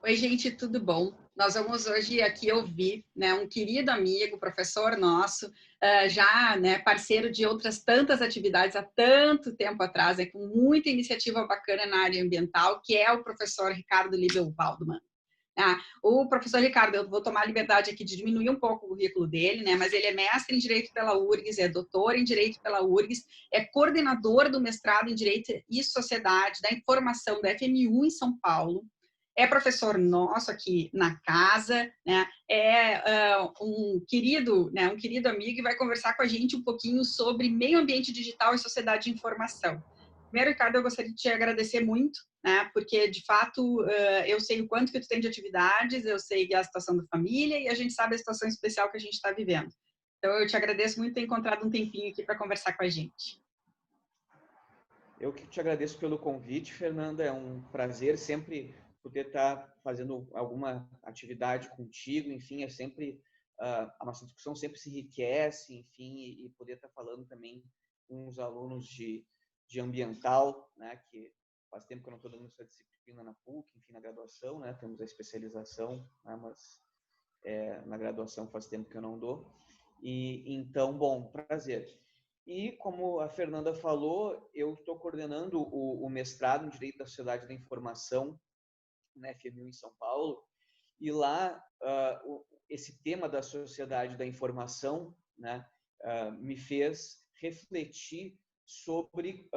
Oi, gente, tudo bom? Nós vamos hoje aqui ouvir, né, um querido amigo, professor nosso, já, né, parceiro de outras tantas atividades há tanto tempo atrás, né, com muita iniciativa bacana na área ambiental, que é o professor Ricardo Liebel Waldman. O professor Ricardo, eu vou tomar a liberdade aqui de diminuir um pouco o currículo dele, né? Mas ele é mestre em Direito pela URGS, é doutor em Direito pela URGS, é coordenador do mestrado em Direito e Sociedade da Informação da FMU em São Paulo, é professor nosso aqui na casa, né? Um querido amigo e vai conversar com a gente um pouquinho sobre meio ambiente digital e sociedade de informação. Primeiro, Ricardo, eu gostaria de te agradecer muito, né? Porque, de fato, eu sei o quanto que tu tem de atividades, eu sei a situação da família e a gente sabe a situação especial que a gente está vivendo. Então, eu te agradeço muito ter encontrado um tempinho aqui para conversar com a gente. Eu que te agradeço pelo convite, Fernanda. É um prazer sempre poder estar fazendo alguma atividade contigo. Enfim, é sempre a nossa discussão sempre se enriquece, enfim, e poder estar falando também com os alunos de ambiental, né? Que faz tempo que eu não estou dando essa disciplina na PUC, enfim, na graduação, né? Temos a especialização, né? Mas na graduação faz tempo que eu não dou. E então, bom, prazer. E como a Fernanda falou, eu estou coordenando o mestrado em Direito da Sociedade da Informação na FMU em São Paulo. E lá, esse tema da sociedade da informação, né, me fez refletir sobre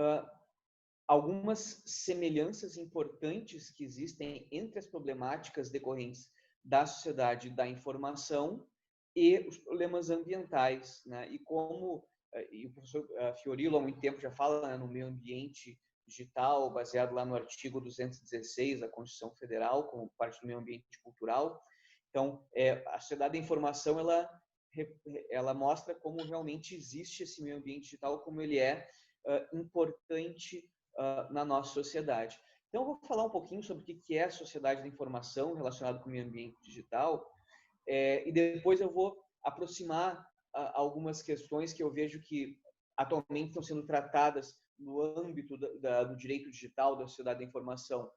algumas semelhanças importantes que existem entre as problemáticas decorrentes da sociedade da informação e os problemas ambientais, né? E como e o professor Fiorillo há muito tempo já fala, né, no meio ambiente digital, baseado lá no artigo 216 da Constituição Federal, como parte do meio ambiente cultural. Então, a sociedade da informação, ela mostra como realmente existe esse meio ambiente digital, como ele é importante na nossa sociedade. Então, eu vou falar um pouquinho sobre o que é a sociedade da informação relacionada com o meio ambiente digital, e depois eu vou aproximar algumas questões que eu vejo que atualmente estão sendo tratadas no âmbito do direito digital, da sociedade da informação,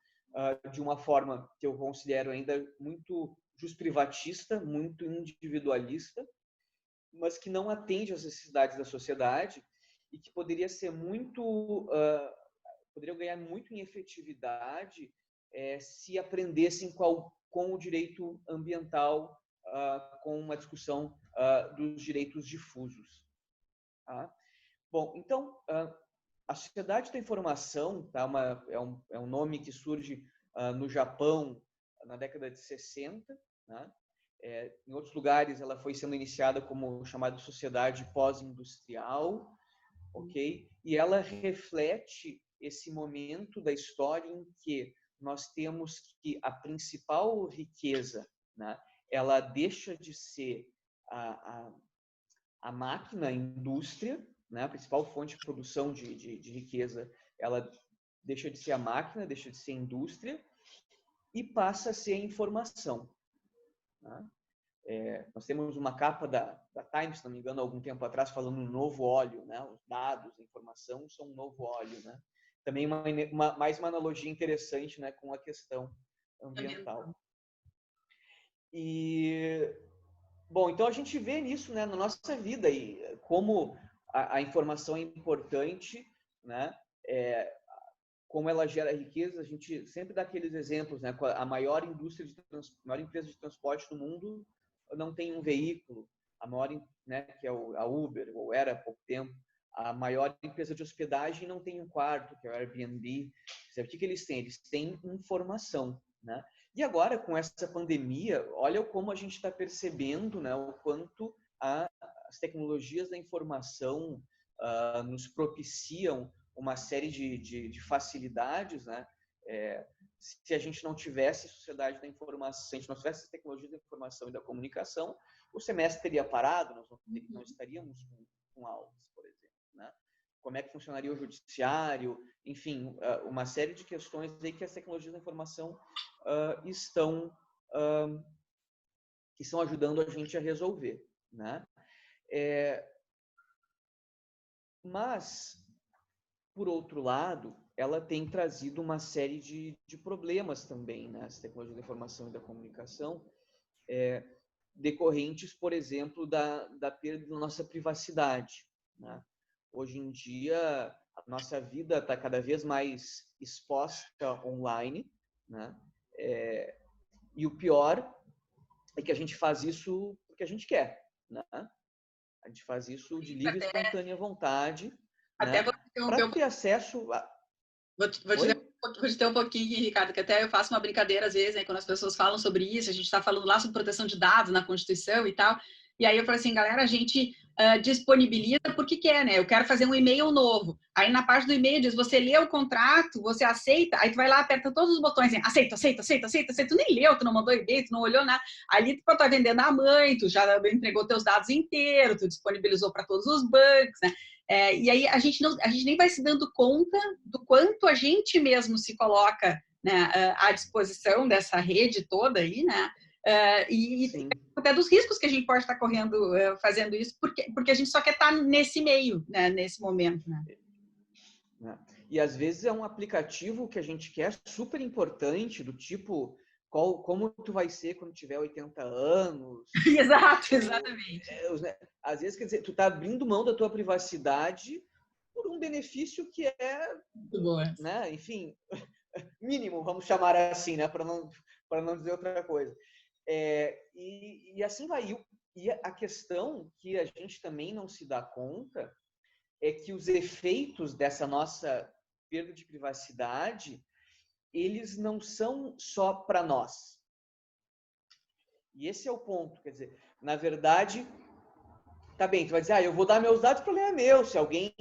de uma forma que eu considero ainda muito justprivatista, muito individualista, mas que não atende às necessidades da sociedade e que poderia ser muito poderiam ganhar muito em efetividade se aprendessem com o direito ambiental, com uma discussão dos direitos difusos. Tá? Bom, então, a sociedade da informação tá, é um nome que surge no Japão na década de 60. Né? Em outros lugares, ela foi sendo iniciada como chamada sociedade pós-industrial, ok? E ela reflete esse momento da história em que nós temos que a principal riqueza, né, ela deixa de ser a máquina, a indústria, né, a principal fonte de produção de riqueza, ela deixa de ser a máquina, deixa de ser a indústria e passa a ser a informação. Né? Nós temos uma capa da Times, se não me engano, há algum tempo atrás, falando um novo óleo, né? Os dados, a informação são um novo óleo, né? Também mais uma analogia interessante, né, com a questão ambiental. E, bom, então a gente vê nisso, né, na nossa vida, e como a informação é importante, né? Como ela gera riqueza, a gente sempre dá aqueles exemplos, né? A maior empresa de transporte do mundo não tem um veículo, a maior, né, que é a Uber, ou era há pouco tempo, a maior empresa de hospedagem não tem um quarto, que é o Airbnb. O que eles têm? Eles têm informação, né? E agora, com essa pandemia, olha como a gente está percebendo, né, o quanto as tecnologias da informação nos propiciam uma série de facilidades, né? Se a gente não tivesse sociedade da informação, se a gente não tivesse tecnologia da informação e da comunicação, o semestre teria parado, nós não estaríamos com aulas, por exemplo, né? Como é que funcionaria o judiciário, enfim, uma série de questões aí que as tecnologias da informação estão ajudando a gente a resolver, né? Mas, por outro lado, ela tem trazido uma série de problemas também, né? Essa tecnologia da informação e da comunicação, decorrentes, por exemplo, da perda da nossa privacidade, né? Hoje em dia, a nossa vida está cada vez mais exposta online, né? E o pior é que a gente faz isso porque a gente quer, né? A gente faz isso de livre e espontânea vontade, Até né? vou Para interromper ter acesso a... Vou te Oi? ter um pouquinho, Ricardo, que até eu faço uma brincadeira às vezes, né, quando as pessoas falam sobre isso, a gente está falando lá sobre proteção de dados na Constituição e tal, e aí eu falo assim, galera, a gente disponibiliza porque quer, né? Eu quero fazer um e-mail novo. Aí na parte do e-mail diz, você lê o contrato, você aceita, aí tu vai lá, aperta todos os botões, assim, aceita, aceita, aceita, aceita, aceita, tu nem leu, tu não mandou e-mail, tu não olhou nada. Ali tu tá vendendo a mãe, tu já entregou teus dados inteiros, tu disponibilizou para todos os bancos, né? E aí a gente nem vai se dando conta do quanto a gente mesmo se coloca, né, à disposição dessa rede toda aí, né? E até dos riscos que a gente pode estar correndo fazendo isso, porque a gente só quer estar nesse meio, né, nesse momento, né? E às vezes é um aplicativo que a gente quer super importante, do tipo como tu vai ser quando tiver 80 anos. Exato, exatamente. Às vezes, quer dizer, tu tá abrindo mão da tua privacidade por um benefício que é, muito boa, né, enfim, mínimo, vamos chamar assim, né, para não dizer outra coisa. E assim vai. E a questão que a gente também não se dá conta é que os efeitos dessa nossa perda de privacidade, eles não são só para nós. E esse é o ponto, quer dizer, na verdade, tá bem, tu vai dizer, eu vou dar meus dados, o problema é meu, se alguém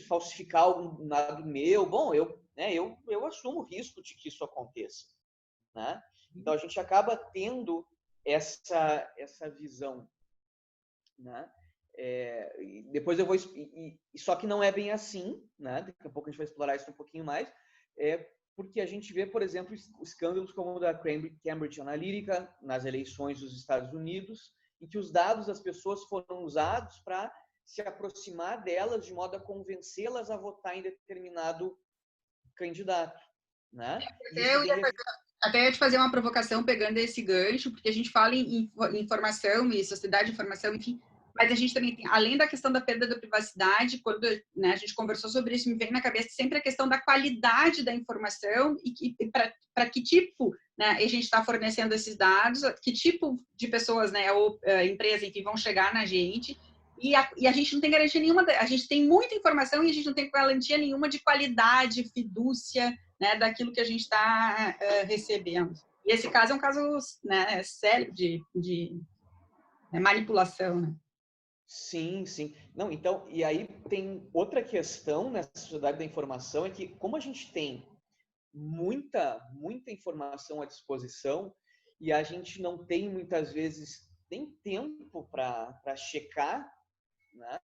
falsificar algum dado meu, bom, eu assumo o risco de que isso aconteça, né? Então a gente acaba tendo essa visão, né? Depois eu vou só que não é bem assim, né? Daqui a pouco a gente vai explorar isso um pouquinho mais, porque a gente vê, por exemplo, escândalos como o da Cambridge Analytica nas eleições dos Estados Unidos, em que os dados das pessoas foram usados para se aproximar delas de modo a convencê-las a votar em determinado candidato, né? Até ia te fazer uma provocação pegando esse gancho, porque a gente fala em informação e sociedade de informação, enfim, mas a gente também tem, além da questão da perda da privacidade, quando, né, a gente conversou sobre isso, me vem na cabeça sempre a questão da qualidade da informação e para que tipo, né, a gente está fornecendo esses dados, que tipo de pessoas, né, ou empresas, enfim, vão chegar na gente, e a gente não tem garantia nenhuma, a gente tem muita informação e a gente não tem garantia nenhuma de qualidade, fidúcia, né, daquilo que a gente está recebendo. E esse caso é um caso, né, sério de manipulação, né? Sim, sim. Não, então, e aí tem outra questão nessa sociedade da informação, é que como a gente tem muita informação à disposição e a gente não tem muitas vezes nem tempo para checar, né?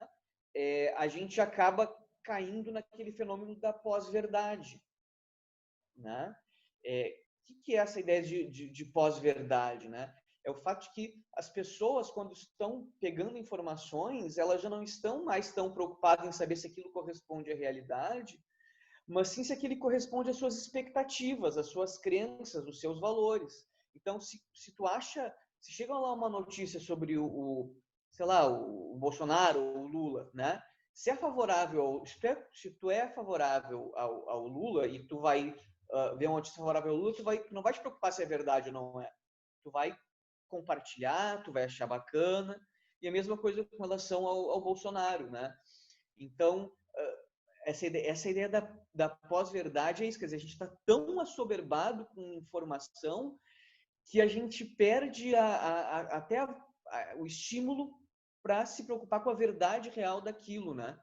A gente acaba caindo naquele fenômeno da pós-verdade, né? O que é essa ideia de pós-verdade, né? É o fato de que as pessoas, quando estão pegando informações, elas já não estão mais tão preocupadas em saber se aquilo corresponde à realidade, mas sim se aquilo corresponde às suas expectativas, às suas crenças, os seus valores. Então, se tu acha, se chega lá uma notícia sobre sei lá, o Bolsonaro ou o Lula, né? Se tu é favorável ao Lula e tu vai ver uma notícia favorável ao Lula, tu não vai te preocupar se é verdade ou não é. Tu vai compartilhar, tu vai achar bacana, e a mesma coisa com relação ao Bolsonaro, né? Então, essa ideia da pós-verdade é isso, quer dizer, a gente está tão assoberbado com informação que a gente perde até o estímulo para se preocupar com a verdade real daquilo, né?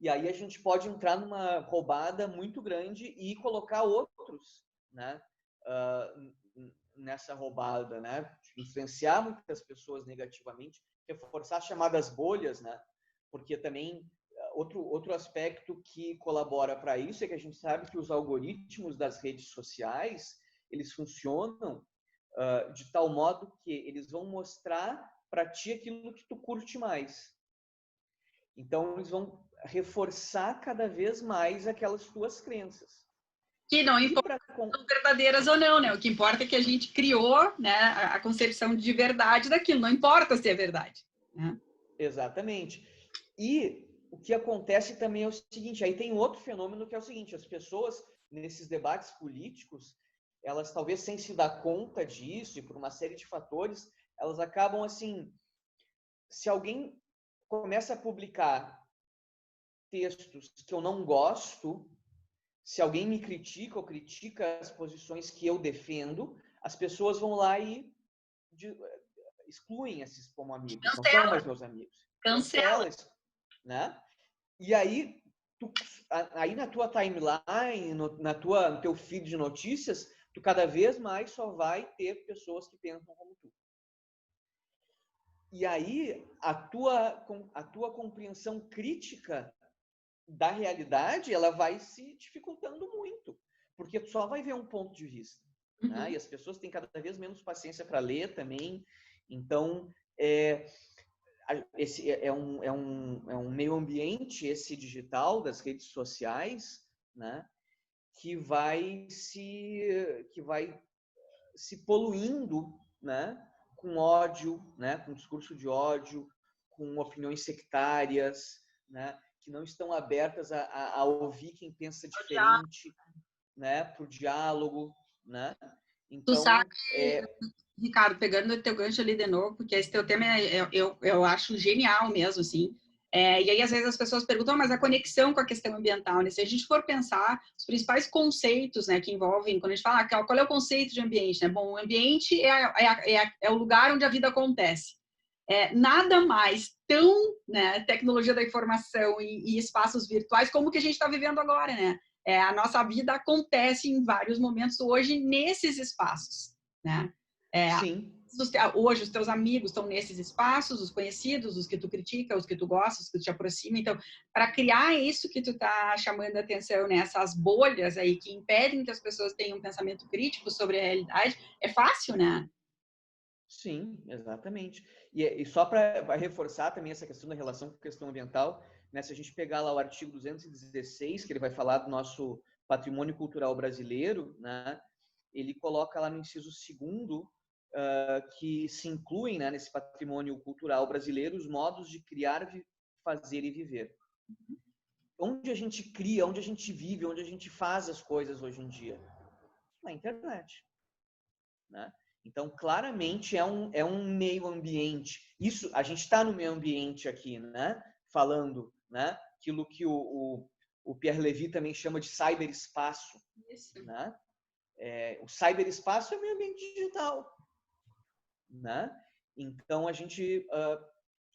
E aí a gente pode entrar numa roubada muito grande e colocar outros, né, nessa roubada, né? Influenciar muitas pessoas negativamente, reforçar as chamadas bolhas, né? Porque também outro aspecto que colabora para isso é que a gente sabe que os algoritmos das redes sociais, eles funcionam de tal modo que eles vão mostrar para ti aquilo que tu curte mais. Então, eles vão reforçar cada vez mais aquelas tuas crenças. Que não importa se são verdadeiras ou não, né? O que importa é que a gente criou, né, a concepção de verdade daquilo, não importa se é verdade. Né? Exatamente. E o que acontece também é o seguinte, aí tem outro fenômeno que é o seguinte, as pessoas, nesses debates políticos, elas talvez sem se dar conta disso e por uma série de fatores, elas acabam assim, se alguém começa a publicar textos que eu não gosto, se alguém me critica ou critica as posições que eu defendo, as pessoas vão lá e excluem esses como amigos, não são mais meus amigos. Cancela, né? E aí, aí na tua timeline, no teu feed de notícias, tu cada vez mais só vai ter pessoas que pensam como tu. E aí, a tua compreensão crítica da realidade, ela vai se dificultando muito, porque tu só vai ver um ponto de vista, né? E as pessoas têm cada vez menos paciência para ler também. Então, esse é um meio ambiente, esse digital das redes sociais, né? Que vai se poluindo, né? Com ódio, né? Com discurso de ódio, com opiniões sectárias, né? Que não estão abertas a ouvir quem pensa diferente, né? Para o diálogo, né? Tu Então, sabe, Ricardo, pegando o teu gancho ali de novo, porque esse teu tema eu acho genial mesmo, assim. E aí, às vezes, as pessoas perguntam, mas a conexão com a questão ambiental, né? Se a gente for pensar os principais conceitos, né, que envolvem, quando a gente fala, qual é o conceito de ambiente, né? Bom, o ambiente é o lugar onde a vida acontece. Nada mais tão, né, tecnologia da informação e espaços virtuais como o que a gente está vivendo agora, né? A nossa vida acontece em vários momentos hoje nesses espaços, né? sim. Hoje os teus amigos estão nesses espaços, os conhecidos, os que tu critica, os que tu gosta, os que tu te aproxima. Então, para criar isso que tu tá chamando a atenção, né? Essas bolhas aí que impedem que as pessoas tenham um pensamento crítico sobre a realidade, é fácil, né? Sim, exatamente. E só para reforçar também essa questão da relação com a questão ambiental, né, se a gente pegar lá o artigo 216, que ele vai falar do nosso patrimônio cultural brasileiro, né, ele coloca lá no inciso 2º que se incluem, né, nesse patrimônio cultural brasileiro os modos de criar, fazer e viver. Onde a gente cria, onde a gente vive, onde a gente faz as coisas hoje em dia? Na internet, né? Então, claramente é um meio ambiente. Isso, a gente está no meio ambiente aqui, né? Falando, né? Aquilo que o Pierre Levy também chama de cyberespaço. Né? O cyberespaço é o meio ambiente digital, né? Então, a gente...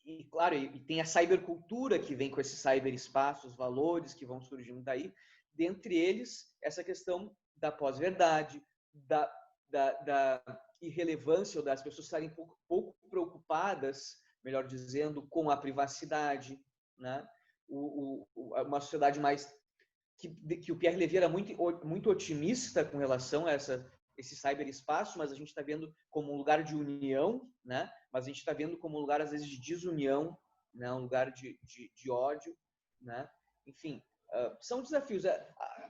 e, claro, e tem a cybercultura que vem com esse cyberespaço, os valores que vão surgindo daí. Dentre eles, essa questão da pós-verdade, da irrelevância ou das pessoas estarem pouco preocupadas, melhor dizendo, com a privacidade, né? Uma sociedade mais que o Pierre Levy era muito otimista com relação a esse cyberespaço, mas a gente está vendo como um lugar de união, né? Mas a gente está vendo como um lugar às vezes de desunião, né? Um lugar de ódio, né? Enfim, são desafios.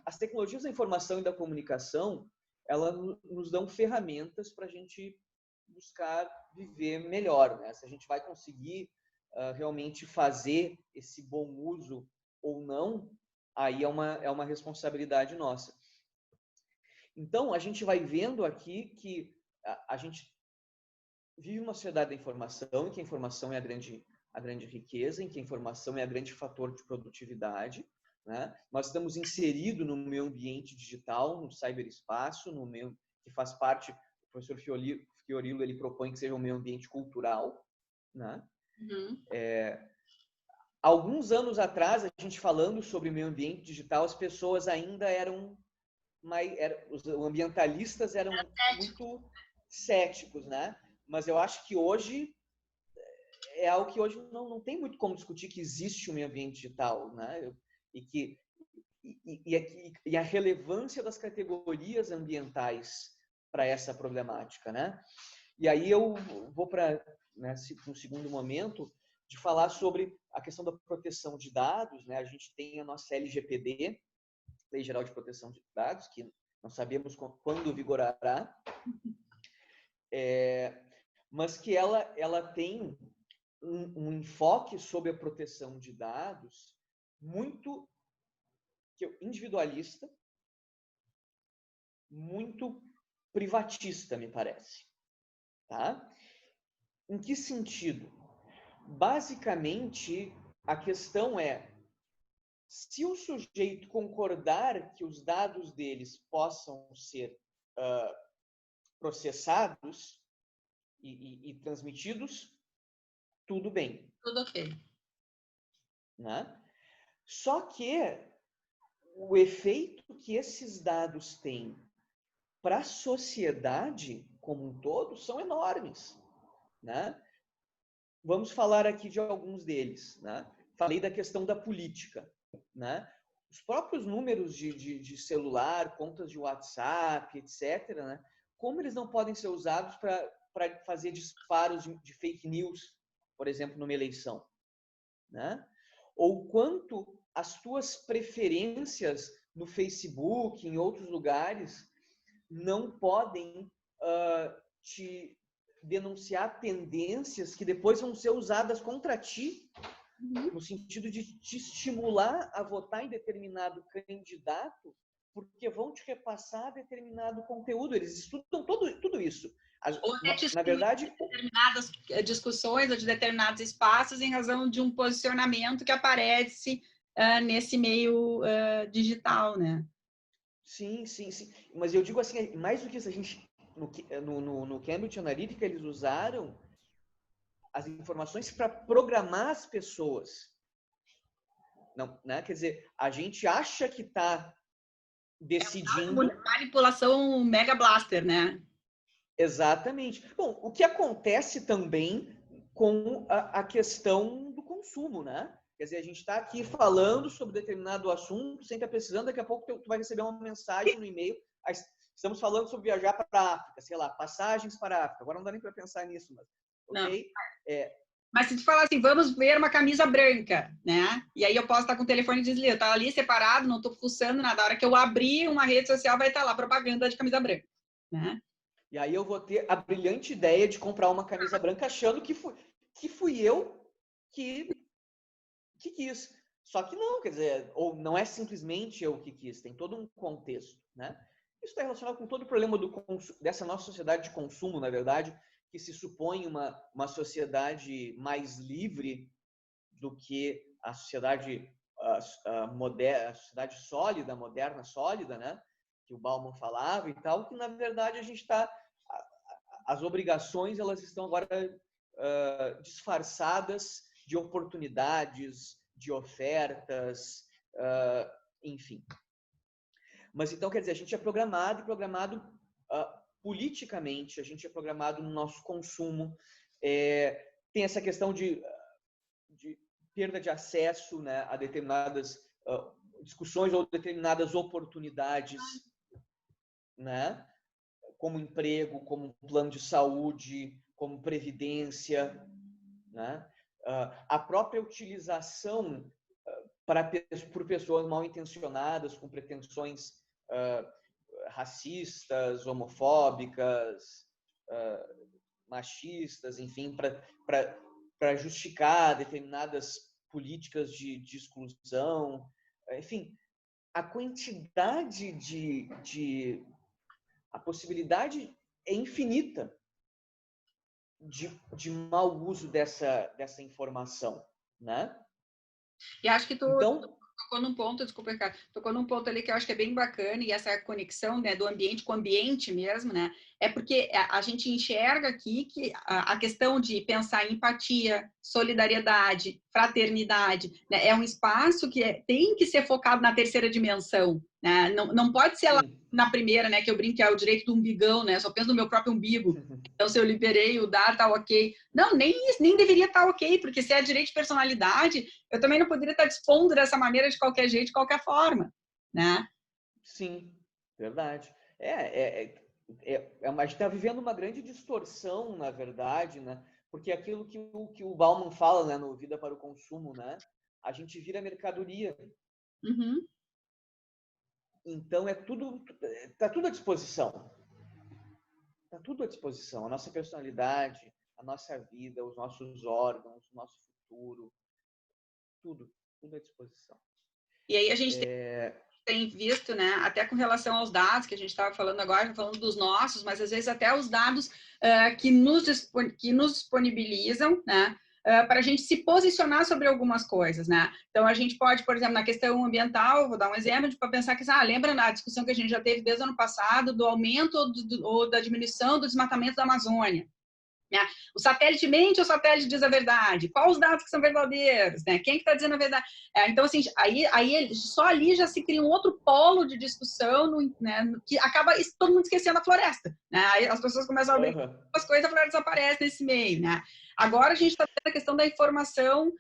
As tecnologias da informação e da comunicação, elas nos dão ferramentas para a gente buscar viver melhor, né? Se a gente vai conseguir realmente fazer esse bom uso ou não, aí é uma responsabilidade nossa. Então, a gente vai vendo aqui que a gente vive uma sociedade da informação, em que a informação é a grande riqueza, em que a informação é a grande fator de produtividade, né? Nós estamos inseridos no meio ambiente digital, no cyberespaço, no meio que faz parte, o professor Fiorilo, ele propõe que seja um meio ambiente cultural, né? Alguns anos atrás, a gente falando sobre o meio ambiente digital, as pessoas ainda os ambientalistas eram muito céticos, né? Mas eu acho que hoje é algo que hoje não tem muito como discutir, que existe um meio ambiente digital, né? E a relevância das categorias ambientais para essa problemática, né? E aí eu vou para um segundo momento de falar sobre a questão da proteção de dados, né? A gente tem a nossa LGPD, Lei Geral de Proteção de Dados, que não sabemos quando vigorará, mas que ela tem um enfoque sobre a proteção de dados muito individualista, muito privatista, me parece. Tá? Em que sentido? Basicamente, a questão é, se o sujeito concordar que os dados deles possam ser processados e transmitidos, tudo bem. Tudo ok. Né? Só que o efeito que esses dados têm para a sociedade como um todo são enormes. Né? Vamos falar aqui de alguns deles. Né? Falei da questão da política. Né? Os próprios números de celular, contas de WhatsApp, etc., né? Como eles não podem ser usados para fazer disparos de fake news, por exemplo, numa eleição. Né? Ou quanto as tuas preferências no Facebook, em outros lugares, não podem te denunciar tendências que depois vão ser usadas contra ti, no sentido de te estimular a votar em determinado candidato, porque vão te repassar determinado conteúdo. Eles estudam tudo isso. Ou até te Na verdade, de determinadas discussões ou de determinados espaços em razão de um posicionamento que aparece nesse meio digital, né? Sim, sim, sim. Mas eu digo assim, mais do que isso, a gente no Cambridge Analytica eles usaram as informações para programar as pessoas. Não, né? Quer dizer, a gente acha que está decidindo. Manipulação Mega Blaster, né? Exatamente. Bom, o que acontece também com a questão do consumo, né? Quer dizer, a gente está aqui falando sobre determinado assunto, sem estar precisando, daqui a pouco tu vai receber uma mensagem no e-mail. Estamos falando sobre viajar para a África, sei lá, passagens para a África. Agora não dá nem para pensar nisso, mas ok? Mas se tu falar assim, vamos ver uma camisa branca, né? E aí eu posso estar com o telefone desligado, tá ali separado, não estou fuçando nada. A hora que eu abrir uma rede social, vai estar lá propaganda de camisa branca, né? E aí eu vou ter a brilhante ideia de comprar uma camisa branca achando que fui eu que quis. Só que não, quer dizer, ou não é simplesmente eu que quis, tem todo um contexto, né? Isso está relacionado com todo o problema dessa nossa sociedade de consumo, na verdade, que se supõe uma sociedade mais livre do que a sociedade moderna, a sociedade sólida, moderna, sólida, né? Que o Bauman falava e tal, que na verdade a gente está, as obrigações elas estão agora disfarçadas de oportunidades, de ofertas, enfim. Mas então, quer dizer, a gente é programado politicamente, a gente é programado no nosso consumo, tem essa questão de perda de acesso, né, a determinadas discussões ou determinadas oportunidades, né, como emprego, como plano de saúde, como previdência, né? A própria utilização por pessoas mal intencionadas, com pretensões racistas, homofóbicas, machistas, enfim, para justificar determinadas políticas de exclusão. Enfim, a quantidade a possibilidade é infinita de mau uso dessa informação, né? E acho que tu Então, tocou num ponto, desculpa, Ricardo, tocou num ponto ali que eu acho que é bem bacana, e essa conexão, né, do ambiente com o ambiente mesmo, né? É porque a gente enxerga aqui que a questão de pensar em empatia, solidariedade, fraternidade, né, é um espaço que tem que ser focado na terceira dimensão, né? Não pode ser lá na primeira, né, que eu brinco que é o direito do umbigão, né? Só penso no meu próprio umbigo. Então, se eu liberei o dar, tá ok. Não, nem deveria estar ok, porque se é direito de personalidade, eu também não poderia estar dispondo dessa maneira de qualquer jeito, de qualquer forma, né? Sim, verdade. A gente está vivendo uma grande distorção, na verdade, né? Porque aquilo que o Bauman fala, né, no Vida para o Consumo, né, a gente vira mercadoria. Uhum. Então, tá tudo à disposição. Está tudo à disposição. A nossa personalidade, a nossa vida, os nossos órgãos, o nosso futuro, tudo à disposição. E aí a gente tem visto, né, até com relação aos dados que a gente estava falando agora, falando dos nossos, mas às vezes até os dados que nos disponibilizam, né, para a gente se posicionar sobre algumas coisas, né? Então, a gente pode, por exemplo, na questão ambiental, vou dar um exemplo, para pensar que, lembra da discussão que a gente já teve desde o ano passado do aumento ou da diminuição do desmatamento da Amazônia? Né? O satélite mente ou o satélite diz a verdade? Quais os dados que são verdadeiros? Né? Quem que está dizendo a verdade? Então, assim, aí só ali já se cria um outro polo de discussão, né, que acaba todo mundo esquecendo a floresta. Né? Aí as pessoas começam a abrir as coisas, a floresta desaparece nesse meio. Né? Agora a gente está tendo a questão da informação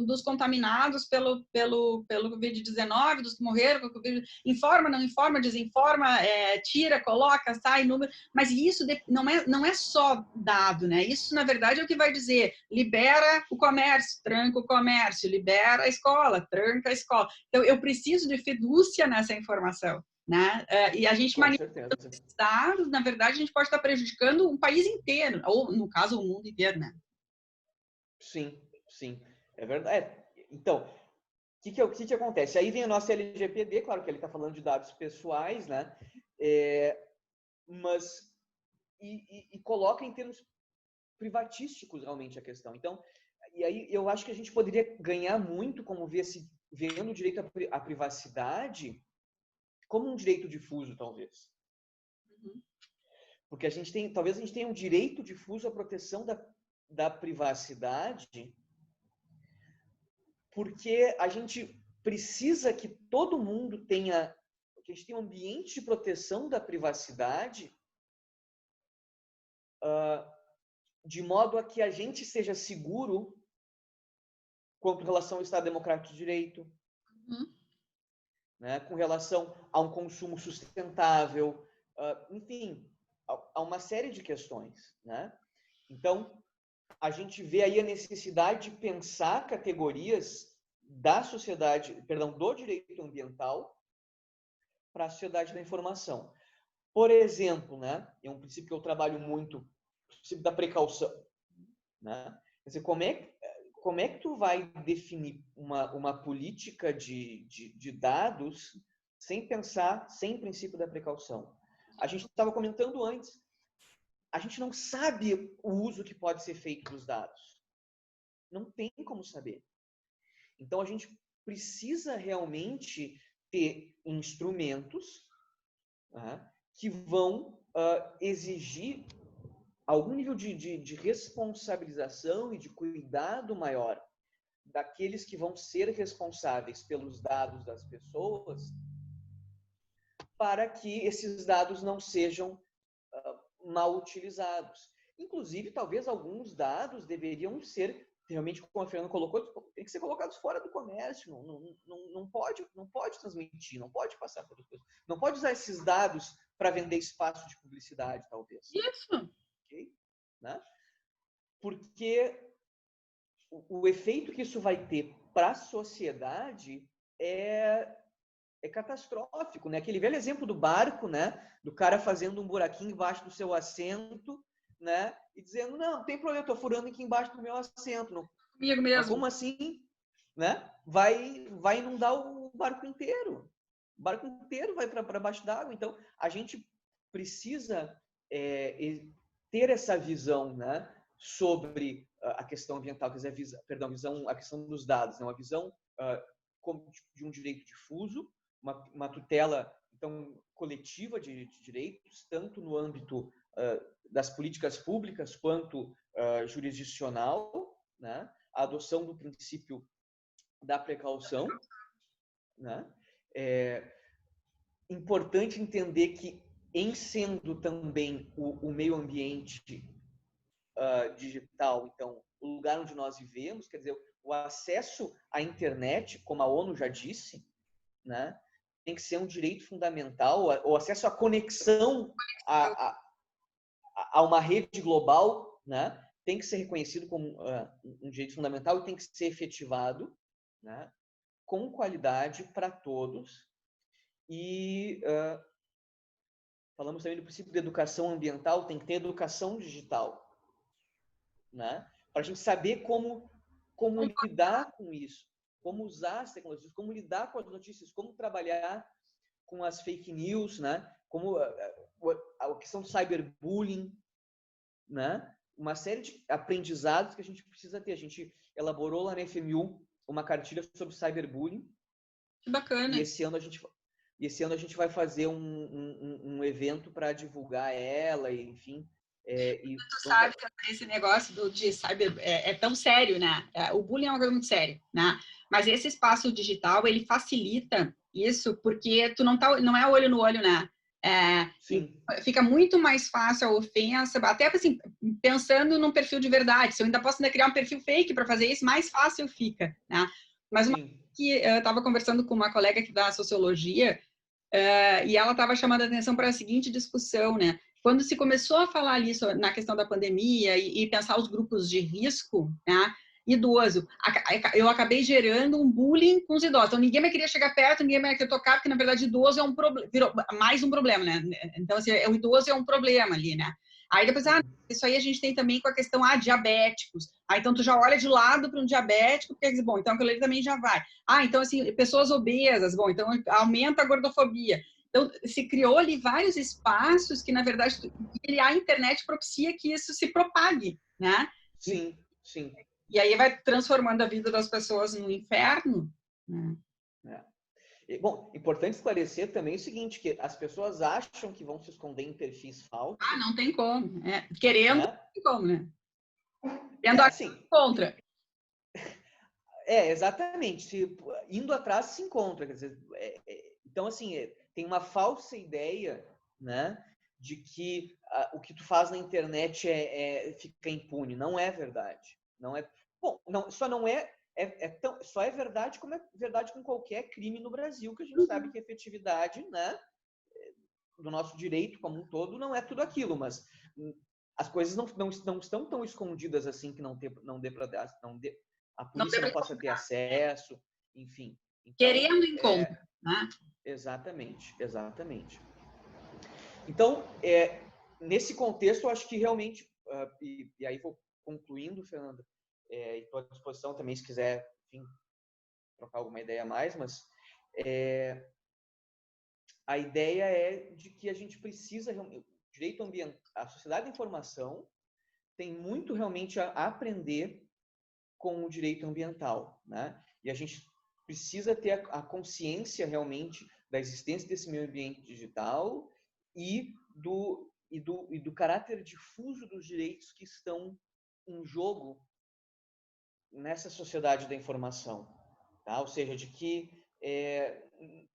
dos contaminados pelo Covid-19, dos que morreram com o Covid. Informa, não informa, desinforma, tira, coloca, sai, número. Mas isso não é só dado, né? Isso, na verdade, é o que vai dizer: libera o comércio, tranca o comércio, libera a escola, tranca a escola. Então, eu preciso de fidúcia nessa informação. Né? E a gente manipulando esses dados, na verdade, a gente pode estar prejudicando um país inteiro, ou, no caso, o mundo inteiro, né? Sim, sim. É verdade. Então, o que acontece? Aí vem a nossa LGPD, claro que ele está falando de dados pessoais, né? Mas e coloca em termos privatísticos realmente a questão. Então, e aí eu acho que a gente poderia ganhar muito vendo o direito à privacidade como um direito difuso, talvez. Uhum. Porque talvez a gente tenha um direito difuso à proteção da privacidade, porque a gente precisa que todo mundo que a gente tenha um ambiente de proteção da privacidade, de modo a que a gente seja seguro quanto relação ao Estado Democrático de Direito, né, com relação a um consumo sustentável, enfim, a uma série de questões, né? Então, a gente vê aí a necessidade de pensar categorias da sociedade, do direito ambiental para a sociedade da informação. Por exemplo, né, é um princípio que eu trabalho muito, o princípio da precaução, né? Quer dizer, como é que tu vai definir uma política de dados sem pensar, sem o princípio da precaução? A gente estava comentando antes, a gente não sabe o uso que pode ser feito dos dados. Não tem como saber. Então, a gente precisa realmente ter instrumentos, né, que vão exigir algum nível de responsabilização e de cuidado maior daqueles que vão ser responsáveis pelos dados das pessoas, para que esses dados não sejam mal utilizados. Inclusive, talvez alguns dados deveriam ser, realmente, como a Fernanda colocou, tem que ser colocados fora do comércio, não pode transmitir, não pode passar por outras pessoas, não pode usar esses dados para vender espaço de publicidade, talvez. Isso. Okay? Né? Porque o efeito que isso vai ter para a sociedade é catastrófico, né? Aquele velho exemplo do barco, né? Do cara fazendo um buraquinho embaixo do seu assento, né? E dizendo, não tem problema, eu tô furando aqui embaixo do meu assento. Não. Comigo mesmo. Mas como assim? Né? Vai inundar o barco inteiro. O barco inteiro vai para baixo d'água. Então, a gente precisa ter essa visão, né? Sobre a questão ambiental, quer dizer, a questão dos dados, né? Uma visão de um direito difuso, uma tutela, então, coletiva de direitos, tanto no âmbito das políticas públicas quanto jurisdicional, né? A adoção do princípio da precaução, né? É importante entender que, em sendo também o meio ambiente digital, então, o lugar onde nós vivemos, quer dizer, o acesso à internet, como a ONU já disse, né? Tem que ser um direito fundamental, o acesso à conexão a uma rede global, né? tem que ser reconhecido como um direito fundamental e tem que ser efetivado, né, com qualidade para todos. E falamos também do princípio de educação ambiental, tem que ter educação digital, né, para a gente saber como lidar com isso, como usar as tecnologias, como lidar com as notícias, como trabalhar com as fake news, né, como a questão do cyberbullying, né, uma série de aprendizados que a gente precisa ter. A gente elaborou lá na FMU uma cartilha sobre cyberbullying. Que bacana. E esse ano a gente vai fazer um evento para divulgar ela, e, enfim. Tu sabe que esse negócio de cyber é tão sério, né? O bullying é uma coisa muito séria, né? Mas esse espaço digital, ele facilita isso porque tu não é olho no olho, né? Sim. Fica muito mais fácil a ofensa, até assim, pensando num perfil de verdade. Se eu ainda posso criar um perfil fake para fazer isso, mais fácil fica, né? Mas uma coisa que eu estava conversando com uma colega que dá sociologia, e ela estava chamando a atenção para a seguinte discussão, né? Quando se começou a falar ali na questão da pandemia e pensar os grupos de risco, né? Idoso, eu acabei gerando um bullying com os idosos. Então, ninguém mais queria chegar perto, ninguém mais queria tocar, porque, na verdade, idoso é um problema, virou mais um problema, né? Então, assim, o idoso é um problema ali, né? Aí depois, isso aí a gente tem também com a questão, diabéticos. Então, tu já olha de lado para um diabético, porque diz, bom, então aquilo ali também já vai. Então, assim, pessoas obesas, bom, então aumenta a gordofobia. Então, se criou ali vários espaços que, na verdade, a internet propicia que isso se propague, né? Sim, sim. E aí vai transformando a vida das pessoas no inferno, né? Bom, importante esclarecer também o seguinte, que as pessoas acham que vão se esconder em perfis falsos. Não tem como. Querendo, não tem como, né? Tendo assim, contra. Exatamente. Indo atrás se encontra. Quer dizer, então, assim, tem uma falsa ideia, né, de que o que tu faz na internet fica impune. Não é verdade. Não é. Bom, só não é. Só é verdade como é verdade com qualquer crime no Brasil, que a gente sabe que a efetividade, né, do nosso direito como um todo não é tudo aquilo, mas as coisas não estão tão escondidas assim que não dê para dar, a polícia não possa ter acesso, enfim. Então, querendo encontrar, né? Exatamente. Então, nesse contexto, eu acho que realmente, e aí vou concluindo, Fernanda, e estou à disposição também se quiser, enfim, trocar alguma ideia a mais, mas a ideia é de que a gente precisa, direito ambiental, a sociedade da informação tem muito realmente a aprender com o direito ambiental, né? E a gente precisa ter a consciência realmente da existência desse meio ambiente digital e do caráter difuso dos direitos que estão em jogo nessa sociedade da informação, tá? Ou seja, de que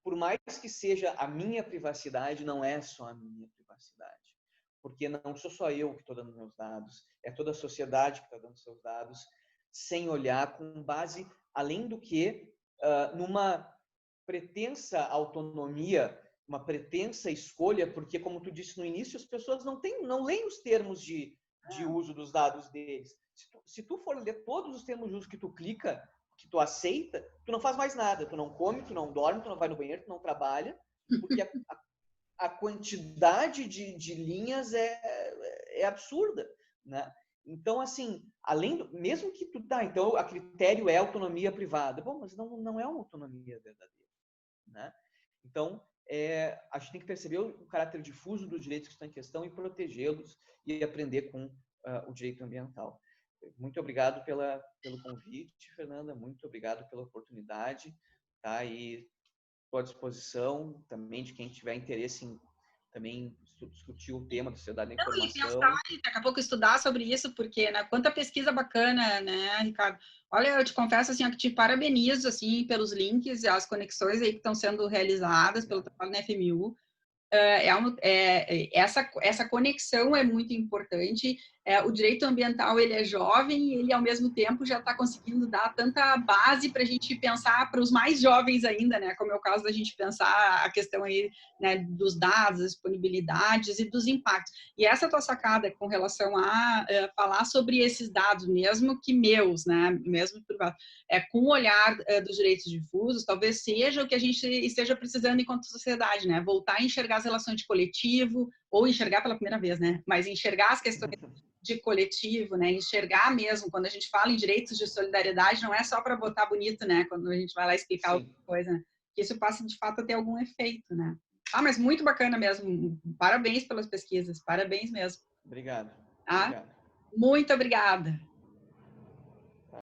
por mais que seja a minha privacidade, não é só a minha privacidade, porque não sou só eu que estou dando meus dados, é toda a sociedade que está dando seus dados, sem olhar, com base, além do que, numa pretensa autonomia, uma pretensa escolha, porque, como tu disse no início, as pessoas não leem os termos de uso dos dados deles. Se tu for ler todos os termos de uso que tu clica, que tu aceita, tu não faz mais nada. Tu não come, tu não dorme, tu não vai no banheiro, tu não trabalha, porque a quantidade de linhas é absurda, né? Então, assim, mesmo que então a critério é autonomia privada. Bom, mas não é uma autonomia verdadeira, né? Então, a gente tem que perceber o caráter difuso dos direitos que estão em questão e protegê-los e aprender com o direito ambiental. Muito obrigado pelo convite, Fernanda. Muito obrigado pela oportunidade. Tá? E estou à disposição também de quem tiver interesse em também discutir o tema da sociedade da informação. E pensar, e daqui a pouco estudar sobre isso, porque quanta pesquisa bacana, né, Ricardo? Olha, eu te confesso assim, que te parabenizo assim pelos links e as conexões aí que estão sendo realizadas pelo trabalho na FMU. Essa conexão é muito importante. o direito ambiental ele é jovem e ele, ao mesmo tempo, já está conseguindo dar tanta base para a gente pensar para os mais jovens ainda, né? Como é o caso da gente pensar a questão aí, né, dos dados, das disponibilidades e dos impactos. E essa tua sacada com relação a falar sobre esses dados, mesmo que meus, né? Mesmo privado, com o olhar dos direitos difusos, talvez seja o que a gente esteja precisando enquanto sociedade, né? Voltar a enxergar as relações de coletivo, ou enxergar pela primeira vez, né? Mas enxergar as questões de coletivo, né? Enxergar mesmo, quando a gente fala em direitos de solidariedade, não é só para botar bonito, né? Quando a gente vai lá explicar Sim. alguma coisa, né? Que isso passa, de fato, a ter algum efeito, né? Mas muito bacana mesmo. Parabéns pelas pesquisas, parabéns mesmo. Obrigado. Tá? Obrigado. Muito obrigada.